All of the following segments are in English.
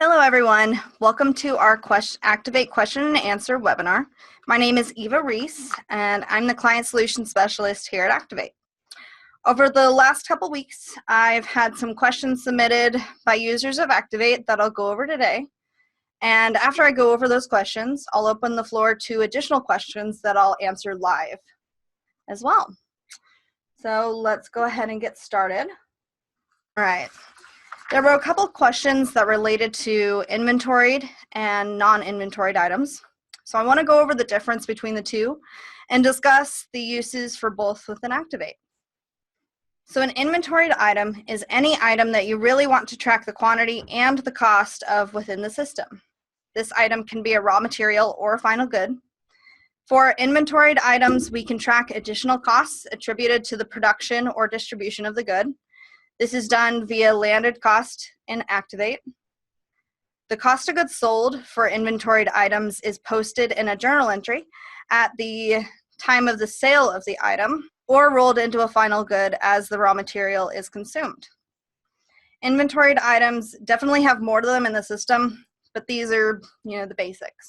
Hello everyone, welcome to our Activate Question and Answer webinar. My name is Eva Reese and I'm the Client Solutions Specialist here at Activate. Over the last couple weeks, I've had some questions submitted by users of Activate that I'll go over today. And after I go over those questions, I'll open the floor to additional questions that I'll answer live as well. So let's go ahead and get started. All right. There were a couple of questions that related to inventoried and non-inventoried items. So I want to go over the difference between the two and discuss the uses for both within Activate. So an inventoried item is any item that you really want to track the quantity and the cost of within the system. This item can be a raw material or a final good. For inventoried items, we can track additional costs attributed to the production or distribution of the good. This is done via landed cost in Activate. The cost of goods sold for inventoried items is posted in a journal entry at the time of the sale of the item or rolled into a final good as the raw material is consumed. Inventoried items definitely have more to them in the system, but these are, the basics.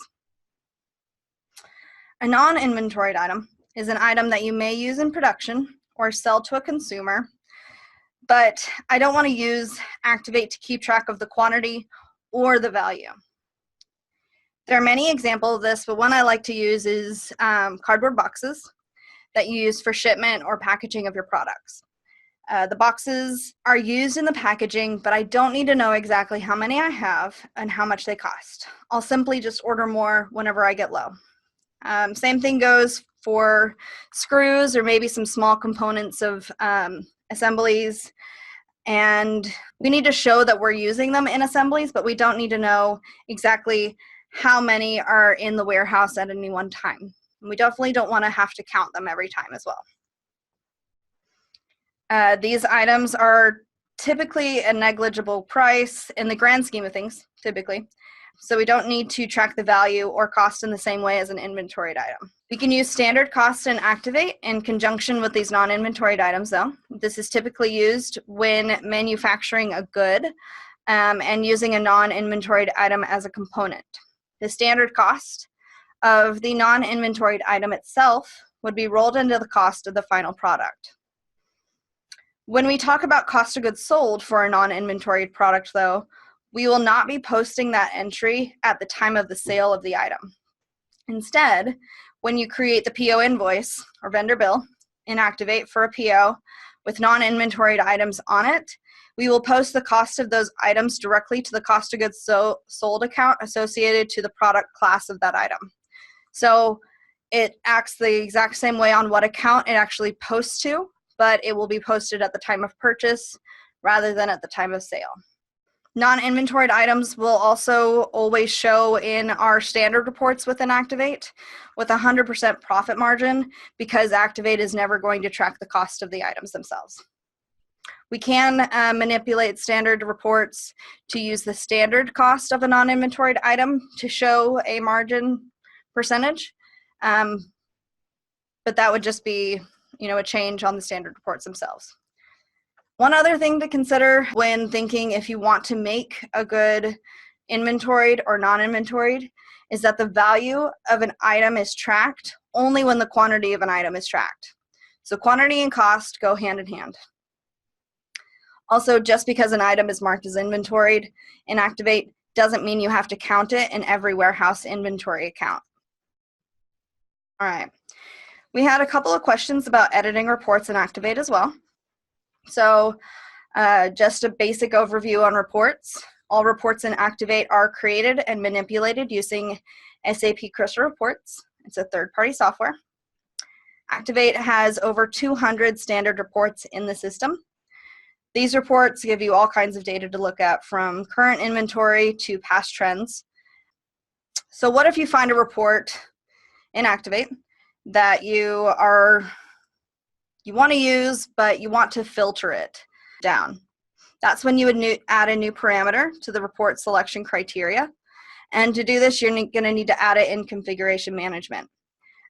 A non-inventoried item is an item that you may use in production or sell to a consumer, but I don't want to use Activate to keep track of the quantity or the value. There are many examples of this, but one I like to use is cardboard boxes that you use for shipment or packaging of your products. The boxes are used in the packaging, but I don't need to know exactly how many I have and how much they cost. I'll simply just order more whenever I get low. Same thing goes for screws or maybe some small components of assemblies, and we need to show that we're using them in assemblies, but we don't need to know exactly how many are in the warehouse at any one time. We definitely don't want to have to count them every time as well. These items are typically a negligible price in the grand scheme of things, typically. So we don't need to track the value or cost in the same way as an inventoried item. We can use standard cost and Activate in conjunction with these non-inventoried items though. This is typically used when manufacturing a good and using a non-inventoried item as a component. The standard cost of the non-inventoried item itself would be rolled into the cost of the final product. When we talk about cost of goods sold for a non-inventoried product though, we will not be posting that entry at the time of the sale of the item. Instead, when you create the PO invoice or vendor bill in Activate for a PO with non-inventoried items on it, we will post the cost of those items directly to the cost of goods sold account associated to the product class of that item. So it acts the exact same way on what account it actually posts to, but it will be posted at the time of purchase rather than at the time of sale. Non-inventoried items will also always show in our standard reports within Activate with 100% profit margin because Activate is never going to track the cost of the items themselves. We can manipulate standard reports to use the standard cost of a non-inventoried item to show a margin percentage, but that would just be, a change on the standard reports themselves. One other thing to consider when thinking if you want to make a good inventoried or non-inventoried is that the value of an item is tracked only when the quantity of an item is tracked. So quantity and cost go hand in hand. Also, just because an item is marked as inventoried in Activate doesn't mean you have to count it in every warehouse inventory account. All right. We had a couple of questions about editing reports in Activate as well. So just a basic overview on reports. All reports in Activate are created and manipulated using SAP Crystal Reports. It's a third-party software. Activate has over 200 standard reports in the system. These reports give you all kinds of data to look at, from current inventory to past trends. So what if you find a report in Activate that you want to use, but you want to filter it down? That's when you would add a new parameter to the report selection criteria. And to do this, you're going to need to add it in configuration management.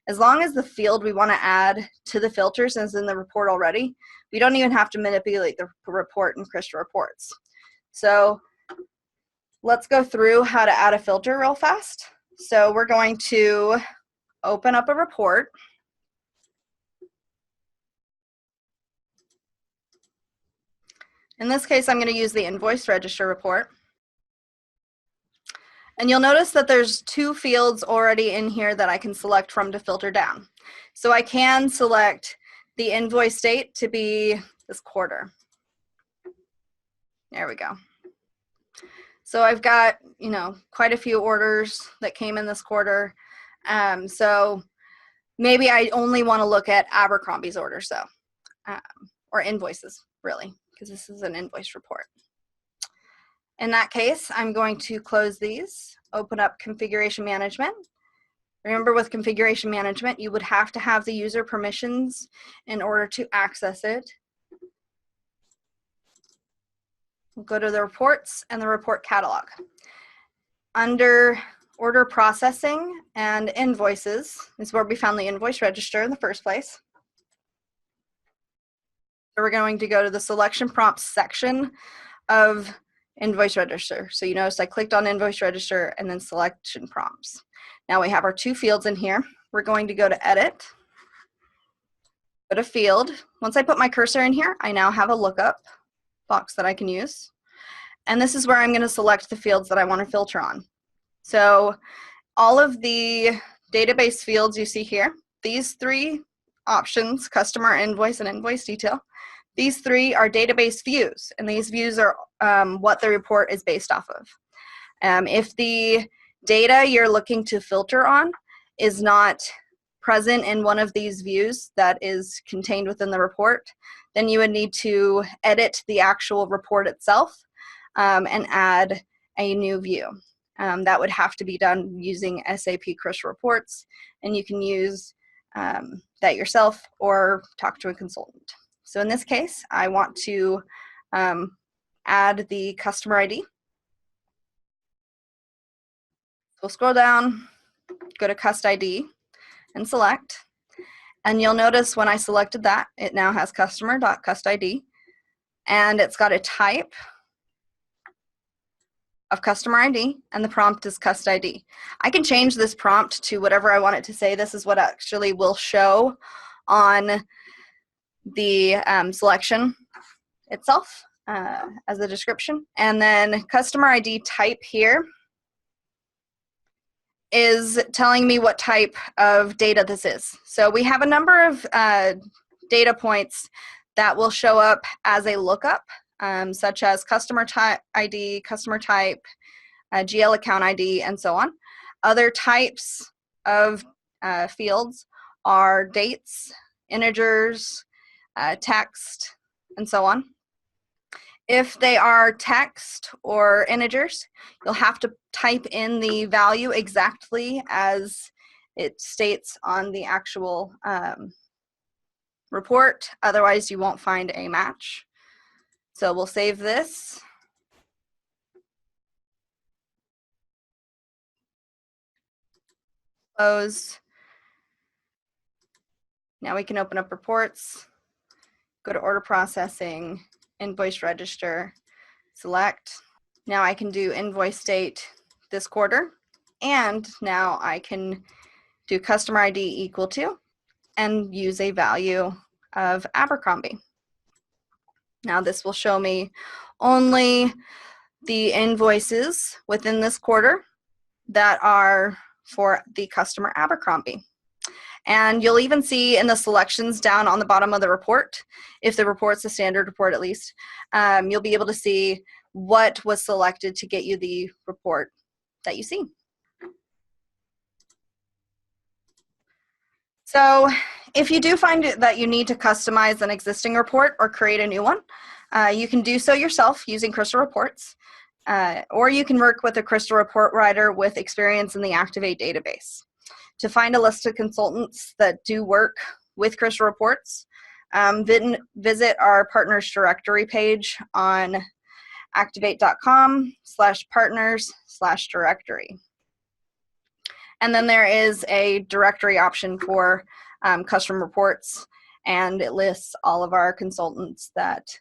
As long as the field we want to add to the filters is in the report already, we don't even have to manipulate the report in Crystal Reports. So Let's go through how to add a filter real fast. So we're going to open up a report. In this case, I'm going to use the invoice register report. And you'll notice that there's 2 fields already in here that I can select from to filter down. So I can select the invoice date to be this quarter. There we go. So I've got, quite a few orders that came in this quarter. So maybe I only want to look at Abercrombie's orders though, or invoices really, because this is an invoice report. In that case, I'm going to close these, open up configuration management. Remember, with configuration management, you would have to have the user permissions in order to access it. We'll go to the reports and the report catalog. Under order processing and invoices is where we found the invoice register in the first place. So we're going to go to the selection prompts section of invoice register. So you notice I clicked on invoice register and then selection prompts. Now we have our 2 fields in here. We're going to go to edit, go to field. Once I put my cursor in here, I now have a lookup box that I can use. And this is where I'm going to select the fields that I want to filter on. So all of the database fields you see here, these 3 options, customer, invoice, and invoice detail, these 3 are database views, and these views are what the report is based off of. If the data you're looking to filter on is not present in one of these views that is contained within the report, then you would need to edit the actual report itself and add a new view. That would have to be done using SAP Crystal Reports, and you can use that yourself or talk to a consultant. So in this case, I want to add the customer ID. We'll scroll down, go to Cust ID, and select. And you'll notice when I selected that, it now has customer.custid, and it's got a type of customer ID, and the prompt is cust ID. I can change this prompt to whatever I want it to say. This is what actually will show on the selection itself as a description. And then customer ID type here is telling me what type of data this is. So we have a number of data points that will show up as a lookup, such as customer type ID, customer type, GL account ID, and so on. Other types of fields are dates, integers, text, and so on. If they are text or integers, you'll have to type in the value exactly as it states on the actual report. Otherwise, you won't find a match. So we'll save this. Close. Now we can open up reports, go to order processing, invoice register, select. Now I can do invoice date this quarter, and now I can do customer ID equal to and use a value of Abercrombie. Now this will show me only the invoices within this quarter that are for the customer Abercrombie. And you'll even see in the selections down on the bottom of the report, if the report's a standard report at least, you'll be able to see what was selected to get you the report that you see. So if you do find that you need to customize an existing report or create a new one, you can do so yourself using Crystal Reports, or you can work with a Crystal Report writer with experience in the Activate database. To find a list of consultants that do work with Crystal Reports, visit our partners directory page on activate.com/partners/directory. And then there is a directory option for custom reports, and it lists all of our consultants that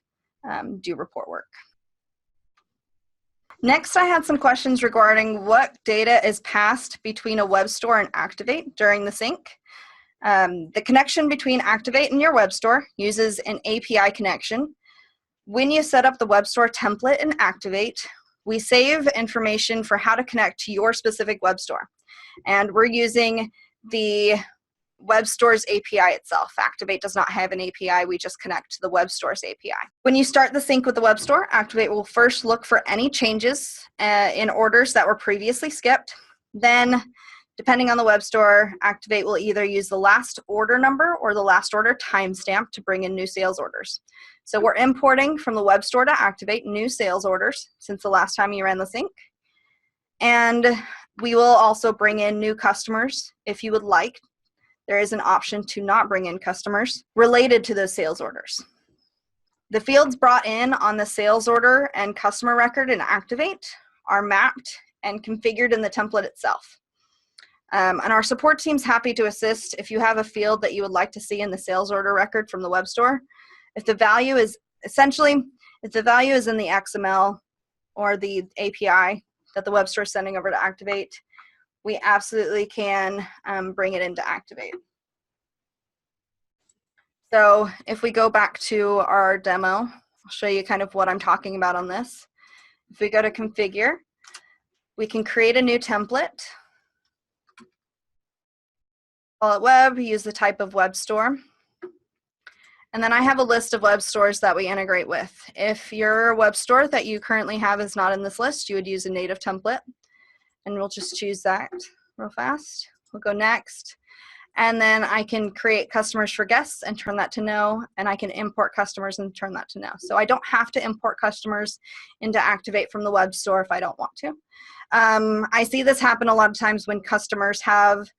do report work. Next, I had some questions regarding what data is passed between a web store and Activate during the sync. The connection between Activate and your web store uses an API connection. When you set up the web store template in Activate, we save information for how to connect to your specific web store. And we're using the web store's API itself. Activate does not have an API, we just connect to the web store's API. When you start the sync with the web store, Activate will first look for any changes in orders that were previously skipped. Then, depending on the web store, Activate will either use the last order number or the last order timestamp to bring in new sales orders. So we're importing from the web store to Activate new sales orders since the last time you ran the sync. And we will also bring in new customers if you would like. There is an option to not bring in customers related to those sales orders. The fields brought in on the sales order and customer record in Activate are mapped and configured in the template itself. And our support team's happy to assist if you have a field that you would like to see in the sales order record from the web store. If the value is in the XML or the API that the web store is sending over to Activate, we absolutely can bring it into Activate. So if we go back to our demo, I'll show you kind of what I'm talking about on this. If we go to configure, we can create a new template. Call it web, use the type of web store. And then I have a list of web stores that we integrate with. If your web store that you currently have is not in this list, you would use a native template. And we'll just choose that real fast. We'll go next. And then I can create customers for guests and turn that to no. And I can import customers and turn that to no. So I don't have to import customers into Activate from the web store if I don't want to. I see this happen a lot of times when customers have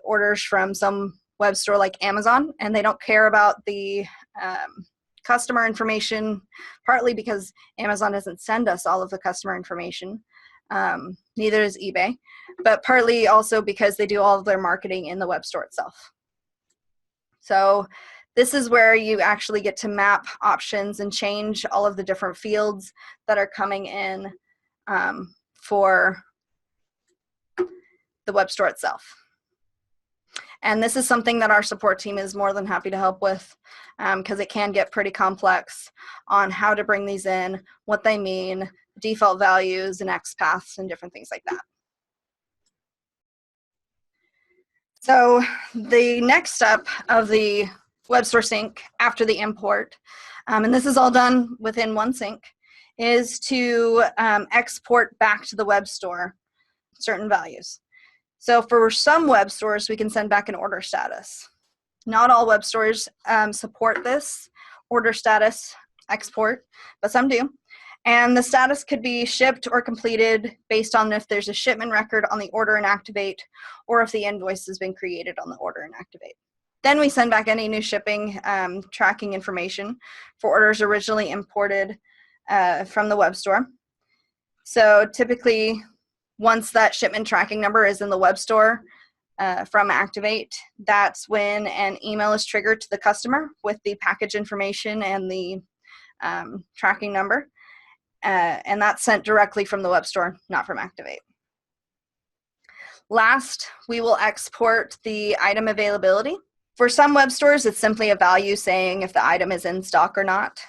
orders from some web store like Amazon, and they don't care about the customer information, partly because Amazon doesn't send us all of the customer information. Neither does eBay, but partly also because they do all of their marketing in the web store itself. So this is where you actually get to map options and change all of the different fields that are coming in for the web store itself. And this is something that our support team is more than happy to help with because it can get pretty complex on how to bring these in, what they mean, default values and XPaths and different things like that. So the next step of the web store sync after the import, and this is all done within one sync, is to export back to the web store certain values. So for some web stores, we can send back an order status. Not all web stores support this order status export, but some do. And the status could be shipped or completed based on if there's a shipment record on the order in Activate or if the invoice has been created on the order in Activate. Then we send back any new shipping tracking information for orders originally imported from the web store. So typically, once that shipment tracking number is in the web store from Activate, that's when an email is triggered to the customer with the package information and the tracking number. And that's sent directly from the web store, not from Activate. Last, we will export the item availability. For some web stores, it's simply a value saying if the item is in stock or not.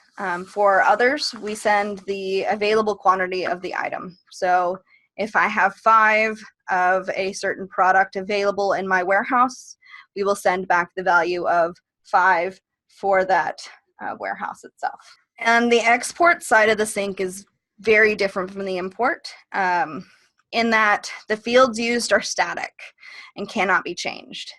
For others, we send the available quantity of the item. So if I have 5 of a certain product available in my warehouse, we will send back the value of 5 for that warehouse itself. And the export side of the sync is very different from the import in that the fields used are static and cannot be changed,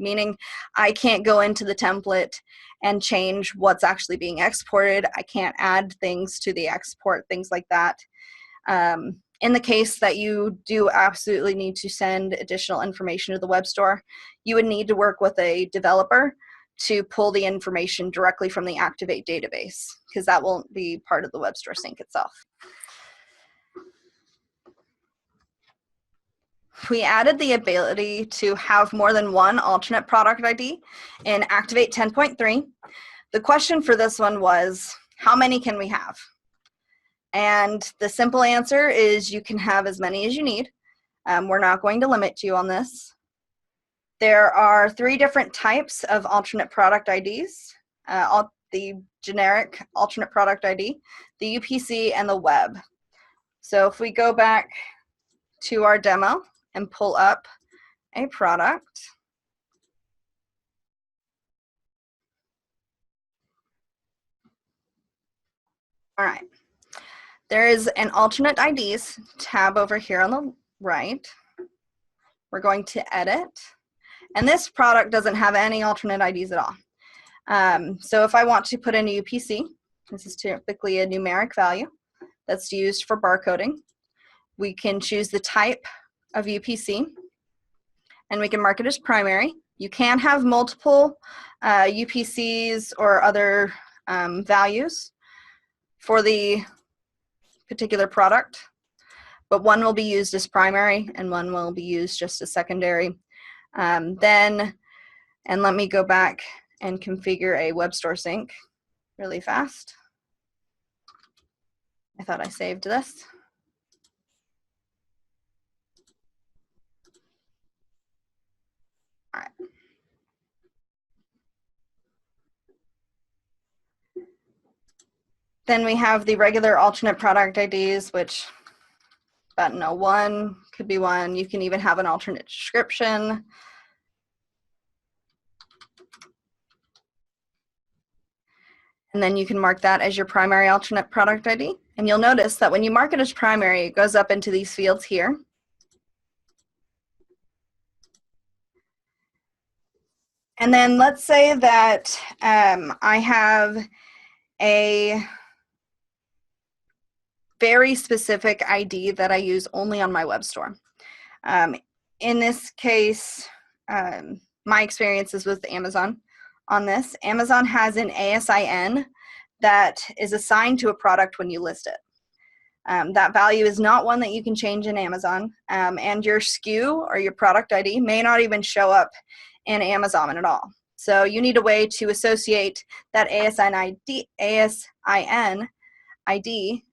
meaning I can't go into the template and change what's actually being exported. I can't add things to the export, things like that. In the case that you do absolutely need to send additional information to the web store, you would need to work with a developer to pull the information directly from the Activate database, because that won't be part of the web store sync itself. We added the ability to have more than one alternate product ID in Activate 10.3. The question for this one was, how many can we have? And the simple answer is you can have as many as you need. We're not going to limit you on this. There are 3 different types of alternate product IDs. The generic alternate product ID, the UPC, and the web. So if we go back to our demo and pull up a product, all right, there is an alternate IDs tab over here on the right. We're going to edit, and this product doesn't have any alternate IDs at all. So if I want to put in a UPC, this is typically a numeric value that's used for barcoding. We can choose the type of UPC, and we can mark it as primary. You can have multiple UPCs or other values for the particular product, but one will be used as primary and one will be used just as secondary. And let me go back and configure a webstore sync really fast. I thought I saved this. All right. Then we have the regular alternate product IDs, which button 01 could be one. You can even have an alternate description. And then you can mark that as your primary alternate product ID. And you'll notice that when you mark it as primary, it goes up into these fields here. And then let's say that I have a very specific ID that I use only on my web store. In this case, my experience is with Amazon on this. Amazon has an ASIN that is assigned to a product when you list it. That value is not one that you can change in Amazon, and your SKU or your product ID may not even show up in Amazon at all. So you need a way to associate that ASIN ID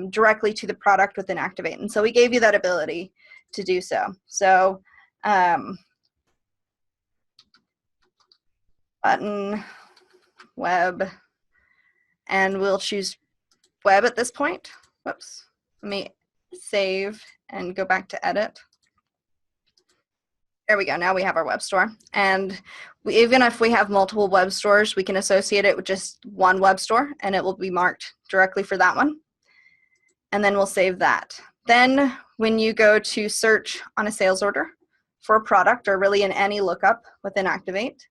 directly to the product within Activate. And so we gave you that ability to do so. So button, web, and we'll choose web at this point. Whoops, let me save and go back to edit. There we go, now we have our web store. And even if we have multiple web stores, we can associate it with just one web store and it will be marked directly for that one. And then we'll save that. Then when you go to search on a sales order for a product, or really in any lookup within Activate,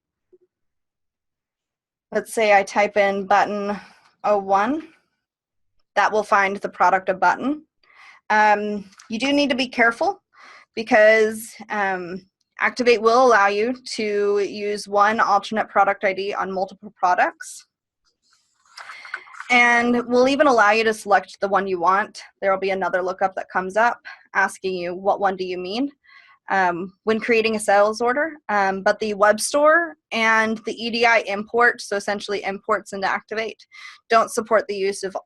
let's say I type in button 01, that will find the product of button. You do need to be careful because Activate will allow you to use one alternate product ID on multiple products. And we'll even allow you to select the one you want. There will be another lookup that comes up asking you what one do you mean when creating a sales order. But the web store and the EDI import, so essentially imports into Activate, don't support the use of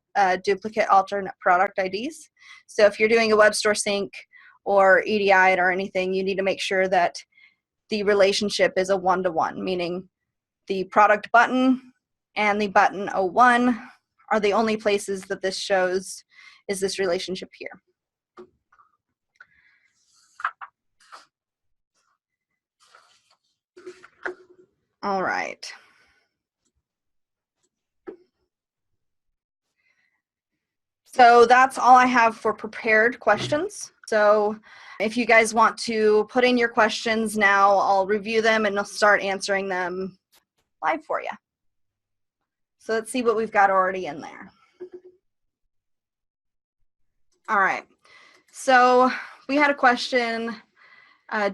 duplicate alternate product IDs. So if you're doing a web store sync or EDI or anything, you need to make sure that the relationship is a one-to-one, meaning the product button and the button 01 are the only places that this shows is this relationship here. All right. So that's all I have for prepared questions. So if you guys want to put in your questions now, I'll review them and I'll start answering them live for you. So let's see what we've got already in there. All right. So we had a question.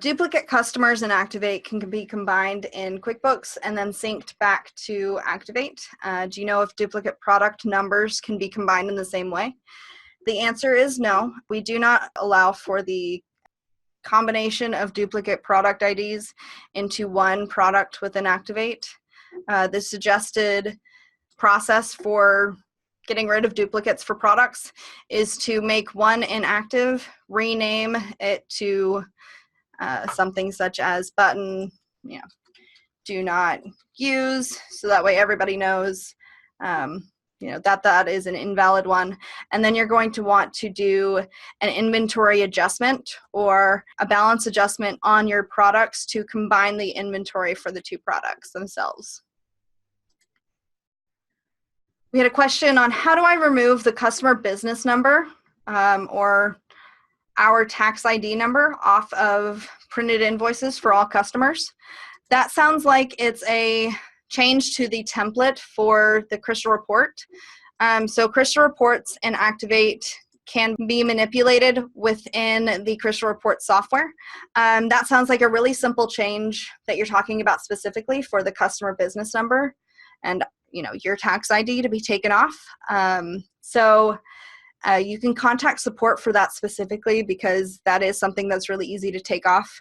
Duplicate customers in Activate can be combined in QuickBooks and then synced back to Activate. Do you know if duplicate product numbers can be combined in the same way? The answer is no. We do not allow for the combination of duplicate product IDs into one product within Activate. The suggested process for getting rid of duplicates for products is to make one inactive, rename it to something such as button, do not use, so that way everybody knows that is an invalid one. And then you're going to want to do an inventory adjustment or a balance adjustment on your products to combine the inventory for the two products themselves. We had a question on how do I remove the customer business number or our tax ID number off of printed invoices for all customers. That sounds like it's a change to the template for the Crystal report. So Crystal reports and Activate can be manipulated within the Crystal report software. That sounds like a really simple change that you're talking about specifically for the customer business number and your tax ID to be taken off. You can contact support for that specifically because that is something that's really easy to take off.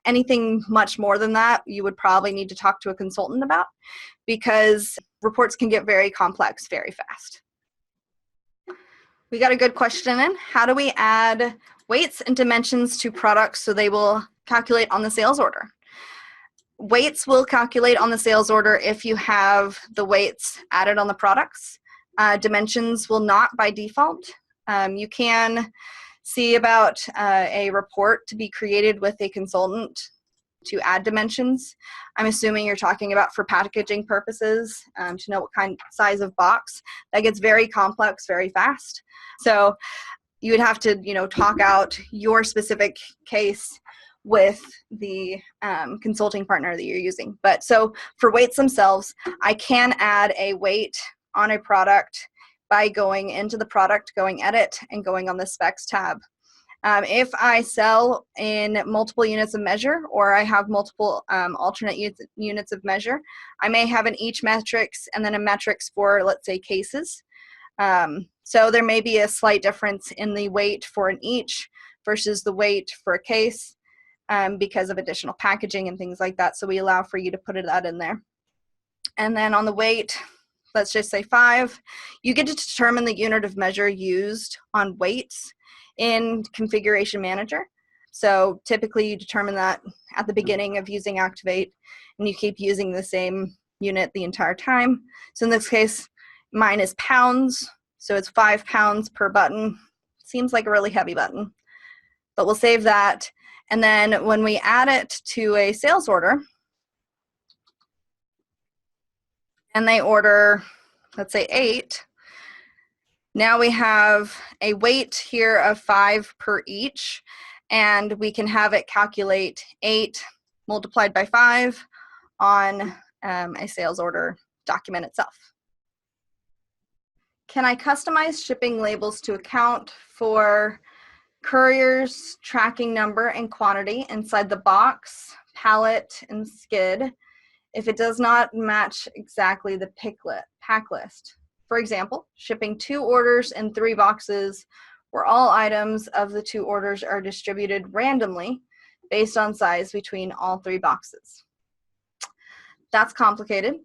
Anything much more than that, you would probably need to talk to a consultant about because reports can get very complex very fast. We got a good question in. How do we add weights and dimensions to products so they will calculate on the sales order? Weights will calculate on the sales order if you have the weights added on the products. Dimensions will not by default. You can see about a report to be created with a consultant to add dimensions. I'm assuming you're talking about for packaging purposes, to know what kind of size of box. That gets very complex very fast. So you would have to, talk out your specific case with the consulting partner that you're using. But so for weights themselves, I can add a weight on a product by going into the product, going edit, and going on the specs tab. If I sell in multiple units of measure or I have multiple alternate units of measure, I may have an each metrics and then a metrics for, let's say, cases. So there may be a slight difference in the weight for an each versus the weight for a case because of additional packaging and things like that. So we allow for you to put that in there. And then on the weight, let's just say 5, you get to determine the unit of measure used on weights in Configuration Manager. So typically you determine that at the beginning of using Activate, and you keep using the same unit the entire time. So in this case, mine is pounds, so it's 5 pounds per button. Seems like a really heavy button, but we'll save that. And then when we add it to a sales order, and they order, let's say 8, now we have a weight here of 5 per each, and we can have it calculate 8 multiplied by 5 on a sales order document itself. Can I customize shipping labels to account for courier's tracking number and quantity inside the box, pallet, and skid if it does not match exactly the pack list? For example, shipping 2 orders in 3 boxes where all items of the 2 orders are distributed randomly based on size between all 3 boxes. That's complicated.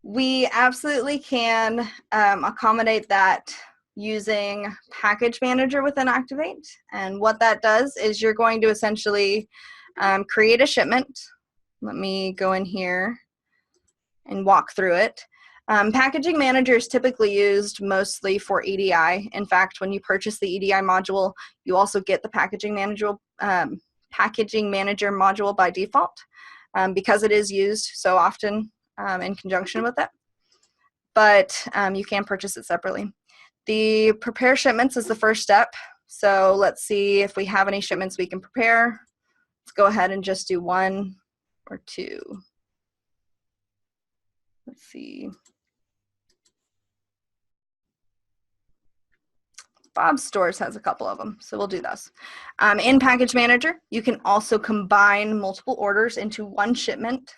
We absolutely can accommodate that using Package Manager within Activate. And what that does is you're going to essentially create a shipment. Let me go in here and walk through it. Packaging Manager is typically used mostly for EDI. In fact, when you purchase the EDI module, you also get the Packaging Manager module by default because it is used so often in conjunction with it. But you can purchase it separately. The prepare shipments is the first step. So let's see if we have any shipments we can prepare. Let's go ahead and just do 1 or 2. Let's see. Bob's Stores has a couple of them, so we'll do those. In Package Manager, you can also combine multiple orders into one shipment.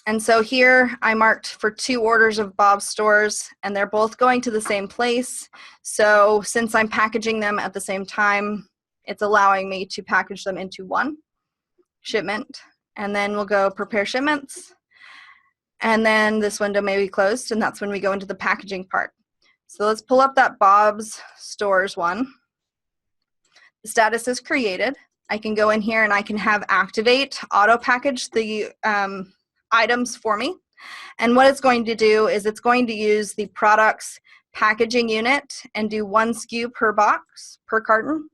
And so here I marked for 2 orders of Bob's Stores, and they're both going to the same place. So since I'm packaging them at the same time, it's allowing me to package them into one shipment. And then we'll go prepare shipments. And then this window may be closed, and that's when we go into the packaging part. So let's pull up that Bob's Stores one. The status is created. I can go in here and I can have Activate auto package the items for me. And what it's going to do is it's going to use the products packaging unit and do 1 SKU per box, per carton,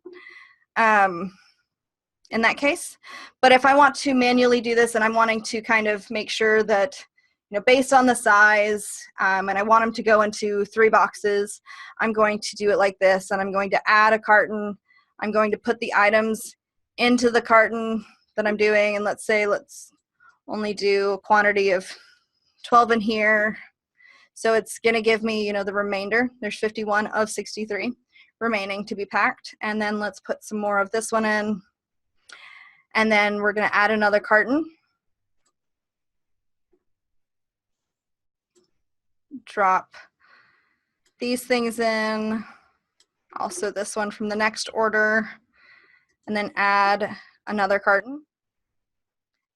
in that case. But if I want to manually do this and I'm wanting to kind of make sure that, based on the size, and I want them to go into 3 boxes, I'm going to do it like this, and I'm going to add a carton. I'm going to put the items into the carton that I'm doing, and let's only do a quantity of 12 in here. So it's going to give me, the remainder. There's 51 of 63 remaining to be packed. And then let's put some more of this one in. And then we're going to add another carton. Drop these things in. Also this one from the next order. And then add another carton.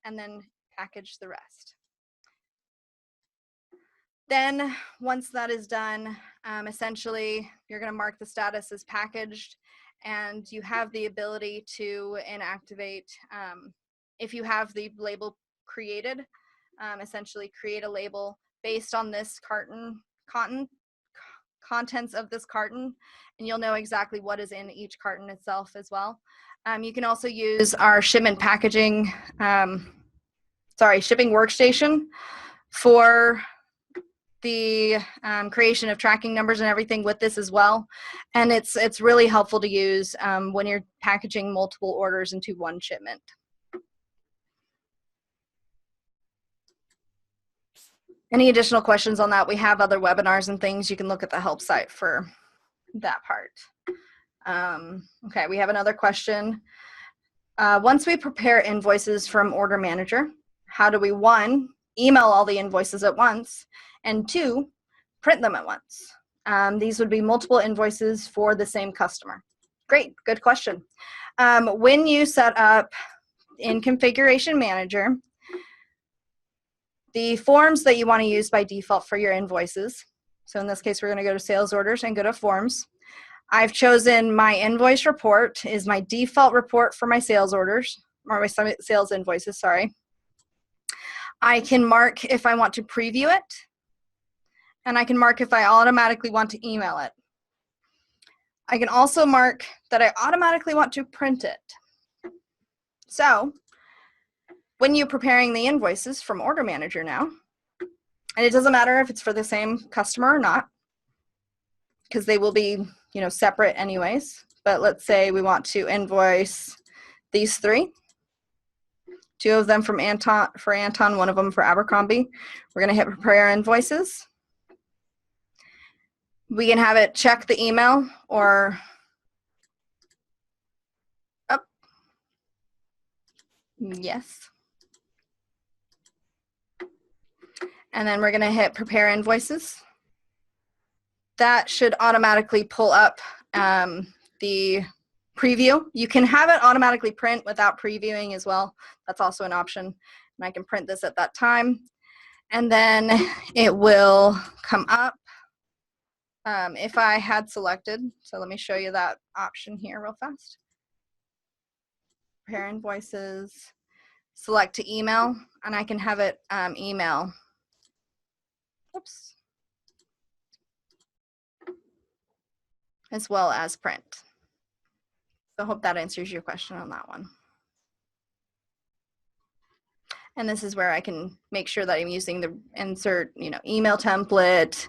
And then package the rest. Then once that is done, essentially you're going to mark the status as packaged, and you have the ability to inactivate if you have the label created, essentially create a label based on this contents of this carton, and you'll know exactly what is in each carton itself as well. You can also use our shipping workstation for the creation of tracking numbers and everything with this as well. And it's really helpful to use when you're packaging multiple orders into one shipment. Any additional questions on that? We have other webinars and things. You can look at the help site for that part. Okay, we have another question. Once we prepare invoices from Order Manager, how do we, 1, email all the invoices at once, and 2, print them at once? These would be multiple invoices for the same customer. Great, good question. When you set up in Configuration Manager, the forms that you want to use by default for your invoices, so in this case we're going to go to Sales Orders and go to Forms. I've chosen my invoice report is my default report for my sales orders, or my sales invoices, sorry. I can mark if I want to preview it, and I can mark if I automatically want to email it. I can also mark that I automatically want to print it. So when you're preparing the invoices from Order Manager now, and it doesn't matter if it's for the same customer or not, because they will be, separate anyways. But let's say we want to invoice these 3. 2 of them for Anton, 1 of them for Abercrombie. We're going to hit Prepare Invoices. We can have it check the email or up. Yes. And then we're going to hit Prepare Invoices. That should automatically pull up the preview. You can have it automatically print without previewing as well. That's also an option. And I can print this at that time. And then it will come up if I had selected. So let me show you that option here real fast. Prepare Invoices, select to email, and I can have it email. Oops. As well as print. So I hope that answers your question on that one. And this is where I can make sure that I'm using the insert, email template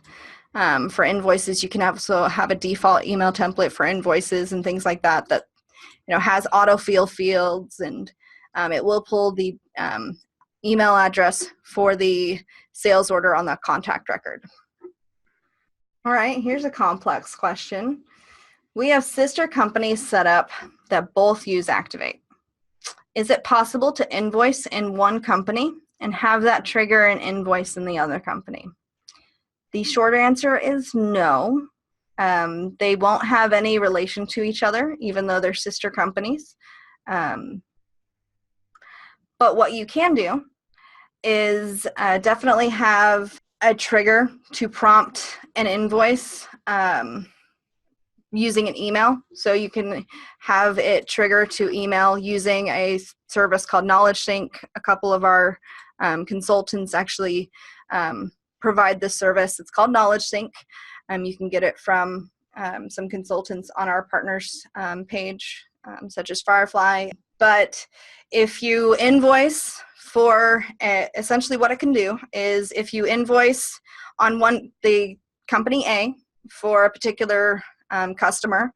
for invoices. You can also have a default email template for invoices and things like that that, has autofill fields, and it will pull the email address for the sales order on the contact record. All right, here's a complex question. We have sister companies set up that both use Activate. Is it possible to invoice in one company and have that trigger an invoice in the other company? The short answer is no. They won't have any relation to each other, even though they're sister companies. But what you can do is definitely have a trigger to prompt an invoice using an email. So you can have it trigger to email using a service called Knowledge Sync. A couple of our consultants actually provide this service. It's called Knowledge Sync. You can get it from some consultants on our partners page, such as Firefly. But if you invoice for, essentially what it can do is if you invoice on the company A for a particular customer,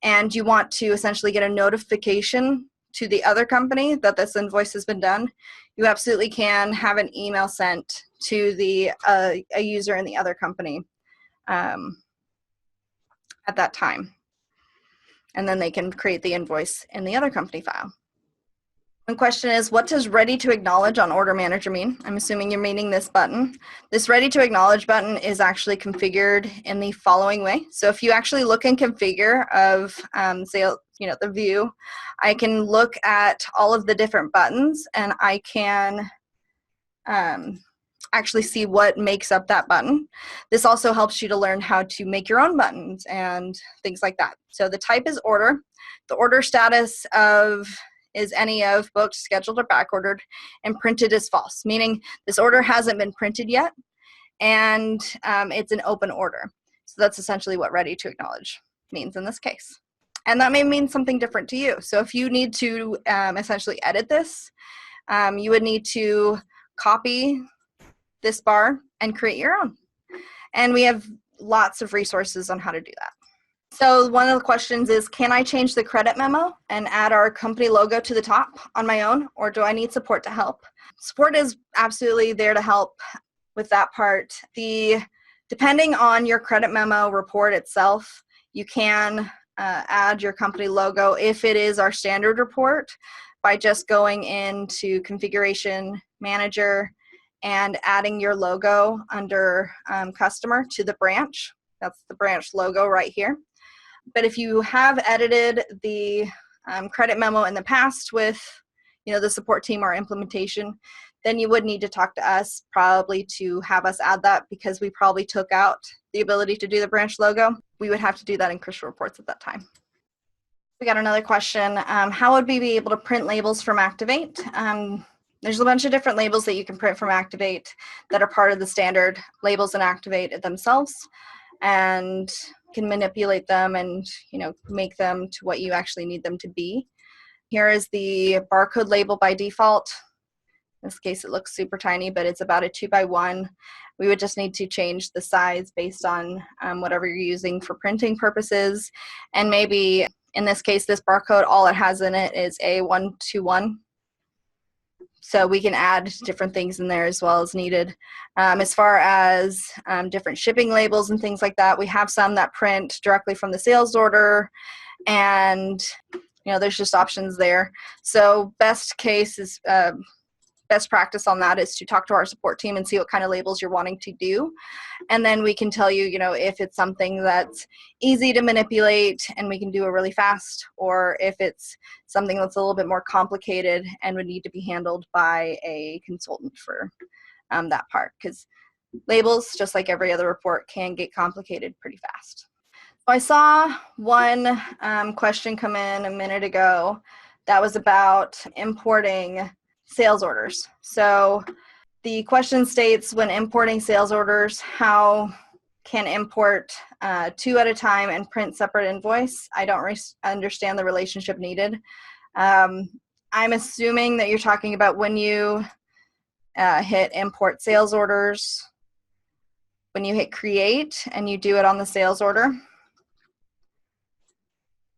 and you want to essentially get a notification to the other company that this invoice has been done, you absolutely can have an email sent to a user in the other company at that time. And then they can create the invoice in the other company file. One question is, what does ready to acknowledge on Order Manager mean? I'm assuming you're meaning this button. This ready to acknowledge button is actually configured in the following way. So if you actually look in configure of the view, I can look at all of the different buttons, and I can actually see what makes up that button. This also helps you to learn how to make your own buttons and things like that. So the type is order. The order status is any of booked, scheduled, or back ordered, and printed is false, meaning this order hasn't been printed yet, and it's an open order. So that's essentially what ready to acknowledge means in this case. And that may mean something different to you. So if you need to essentially edit this, you would need to copy this bar and create your own. And we have lots of resources on how to do that. So one of the questions is, can I change the credit memo and add our company logo to the top on my own, or do I need support to help? Support is absolutely there to help with that part. Depending on your credit memo report itself, you can add your company logo if it is our standard report by just going into Configuration Manager and adding your logo under Customer to the branch. That's the branch logo right here. But if you have edited the credit memo in the past with the support team or implementation, then you would need to talk to us probably to have us add that, because we probably took out the ability to do the branch logo. We would have to do that in Crystal Reports at that time. We got another question. How would we be able to print labels from Activate? There's a bunch of different labels that you can print from Activate that are part of the standard labels in Activate themselves, and can manipulate them and make them to what you actually need them to be. Here is the barcode label by default. In this case it looks super tiny, but it's about a 2x1. We would just need to change the size based on whatever you're using for printing purposes. And maybe in this case, this barcode, all it has in it is A121. So we can add different things in there as well as needed. As far as different shipping labels and things like that, we have some that print directly from the sales order, and there's just options there. So best practice on that is to talk to our support team and see what kind of labels you're wanting to do, and then we can tell you, if it's something that's easy to manipulate and we can do it really fast, or if it's something that's a little bit more complicated and would need to be handled by a consultant for that part, because labels, just like every other report, can get complicated pretty fast. So I saw one question come in a minute ago that was about importing sales orders. So the question states, when importing sales orders, how can import two at a time and print separate invoice? I don't understand the relationship needed. I'm assuming that you're talking about when you hit import sales orders, when you hit create and you do it on the sales order.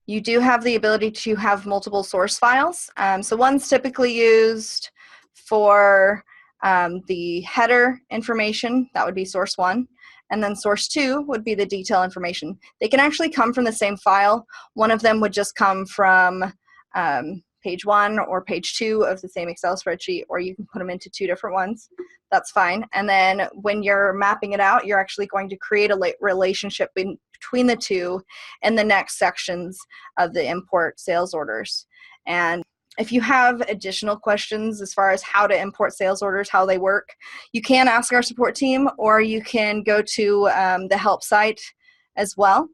You do have the ability to have multiple source files. So one's typically used for the header information, that would be source 1, and then source 2 would be the detail information. They can actually come from the same file. One of them would just come from page 1 or page 2 of the same Excel spreadsheet, or you can put them into two different ones. That's fine. And then when you're mapping it out, you're actually going to create a relationship between the two in the next sections of the import sales orders. And If you have additional questions as far as how to import sales orders, how they work, you can ask our support team, or you can go to the help site as well.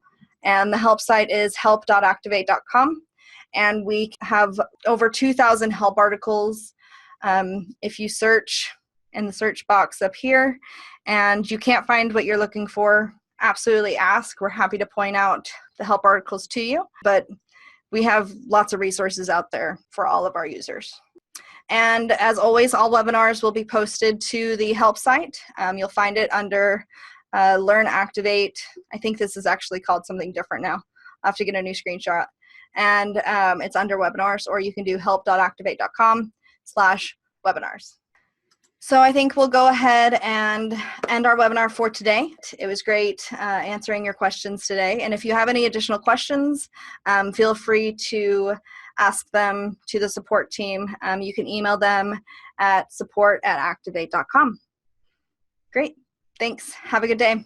And the help site is help.activate.com. And we have over 2,000 help articles. If you search in the search box up here and you can't find what you're looking for, absolutely ask. We're happy to point out the help articles to you. But we have lots of resources out there for all of our users. And as always, all webinars will be posted to the help site. You'll find it under Learn Activate. I think this is actually called something different now. I'll have to get a new screenshot. And it's under webinars, or you can do help.activate.com/webinars. So I think we'll go ahead and end our webinar for today. It was great answering your questions today. And if you have any additional questions, feel free to ask them to the support team. You can email them at support@activate.com. Great. Thanks. Have a good day.